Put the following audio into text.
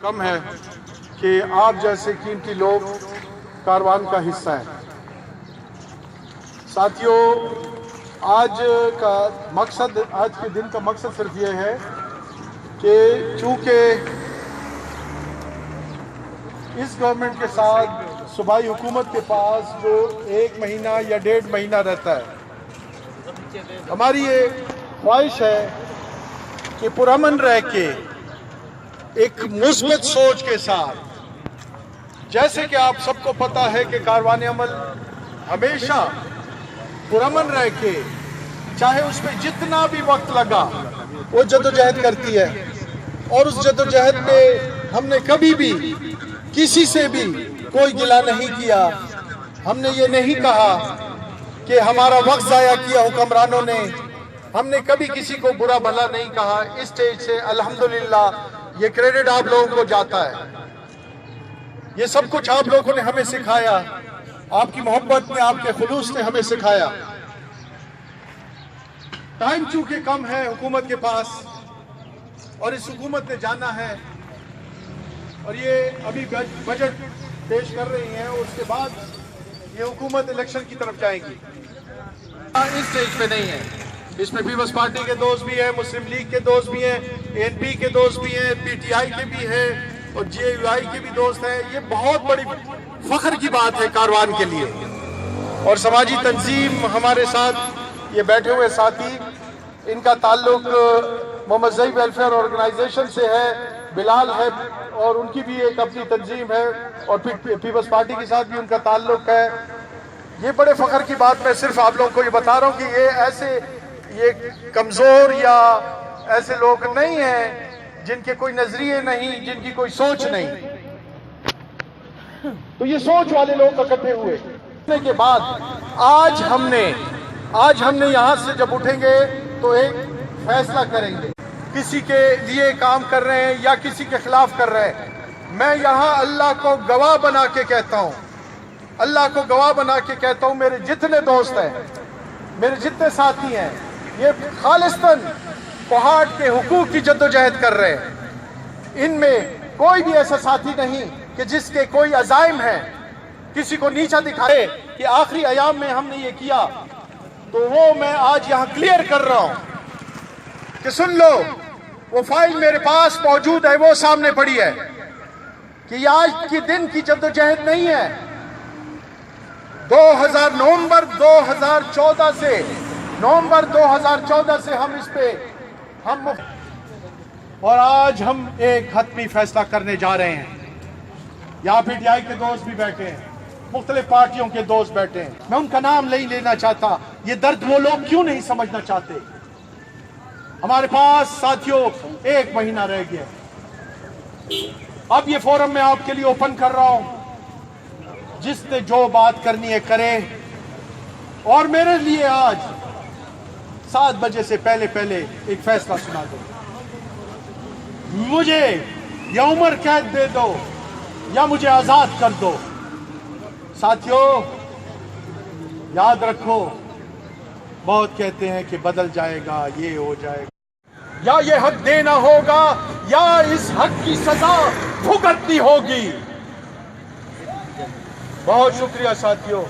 कम है कि आप जैसे कीमती लोग कारवान का हिस्सा हैं। साथियों, आज के दिन का मकसद सिर्फ ये है कि चूँकि इस गवर्नमेंट के साथ सूबाई हुकूमत के पास जो 1 महीना या 1.5 महीना रहता है, हमारी ये ख्वाहिश है कि पुरअमन रह के एक मुस्बत सोच के साथ, जैसे कि आप सबको पता है कि कारवान अमल हमेशा पुरअमन रह के, चाहे उसमें जितना भी वक्त लगा, वो जदोजहद करती है। और उस जदोजहद में हमने कभी भी किसी से भी कोई गिला नहीं किया। हमने ये नहीं कहा कि हमारा वक्त ज़ाया किया हुक्मरानों ने। हमने कभी किसी को बुरा भला नहीं कहा। इस स्टेज से अल्हम्दुलिल्लाह ये क्रेडिट आप लोगों को जाता है। ये सब कुछ आप लोगों ने हमें सिखाया, आपकी मोहब्बत ने, आपके खुलूस ने हमें सिखाया। टाइम चूंकि कम है हुकूमत के पास, और इस हुकूमत ने जाना है, और ये अभी बजट पेश कर रही है, और उसके बाद ये हुकूमत इलेक्शन की तरफ जाएगी। इस स्टेज पे नहीं है, इसमें पीपल्स पार्टी के दोस्त भी हैं, मुस्लिम लीग के दोस्त भी हैं, एनपी के दोस्त भी हैं, पीटीआई के भी हैं, और जेयूआई के भी दोस्त हैं। ये बहुत बड़ी फख्र की बात है कारवान के लिए। और समाजी तंजीम हमारे साथ ये बैठे हुए साथी, इनका ताल्लुक मोहम्मद ज़ई वेलफेयर ऑर्गेनाइजेशन से है, बिलाल है, और उनकी भी एक अपनी तंजीम है, और पीपल्स पार्टी के साथ भी उनका ताल्लुक है। ये बड़े फख्र की बात, मैं सिर्फ आप लोगों को ये बता रहा हूँ कि ये कमज़ोर या ऐसे लोग नहीं हैं जिनके कोई नजरिए नहीं, जिनकी कोई सोच नहीं। तो ये सोच वाले लोग इकट्ठे हुए के बाद आज हमने यहाँ से जब उठेंगे तो एक फैसला करेंगे। किसी के लिए काम कर रहे हैं या किसी के खिलाफ कर रहे हैं, मैं यहाँ अल्लाह को गवाह बना के कहता हूँ, अल्लाह को गवाह बना के कहता हूँ, मेरे जितने दोस्त हैं, मेरे जितने साथी हैं, ये खालिस्तन पहाड़ के हुकूक की जद्दोजहद कर रहे हैं। इनमें कोई भी ऐसा साथी नहीं कि जिसके कोई अज़ाइम है किसी को नीचा दिखाए कि आखिरी अयाम में हमने ये किया। तो वो मैं आज यहाँ क्लियर कर रहा हूँ कि सुन लो, वो फाइल मेरे पास मौजूद है, वो सामने पड़ी है कि आज के दिन की जद्दोजहद नहीं है। नवंबर 2014 से हम इस पे और आज हम एक हतमी फैसला करने जा रहे हैं। यहाँ पीटीआई के दोस्त भी बैठे हैं, मुख्तलिफ पार्टियों के दोस्त बैठे हैं। मैं उनका नाम नहीं लेना चाहता, ये दर्द वो लोग क्यों नहीं समझना चाहते। हमारे पास साथियों 1 महीना रह गया। अब ये फोरम मैं आपके लिए ओपन कर रहा हूं, जिसने जो बात करनी है करे। और मेरे लिए आज 7 बजे से पहले एक फैसला सुना दो। मुझे या उम्र कैद दे दो या मुझे आजाद कर दो। साथियों, याद रखो, बहुत कहते हैं कि बदल जाएगा, ये हो जाएगा, या ये हक देना होगा या इस हक की सजा भुगतनी होगी। बहुत शुक्रिया साथियों।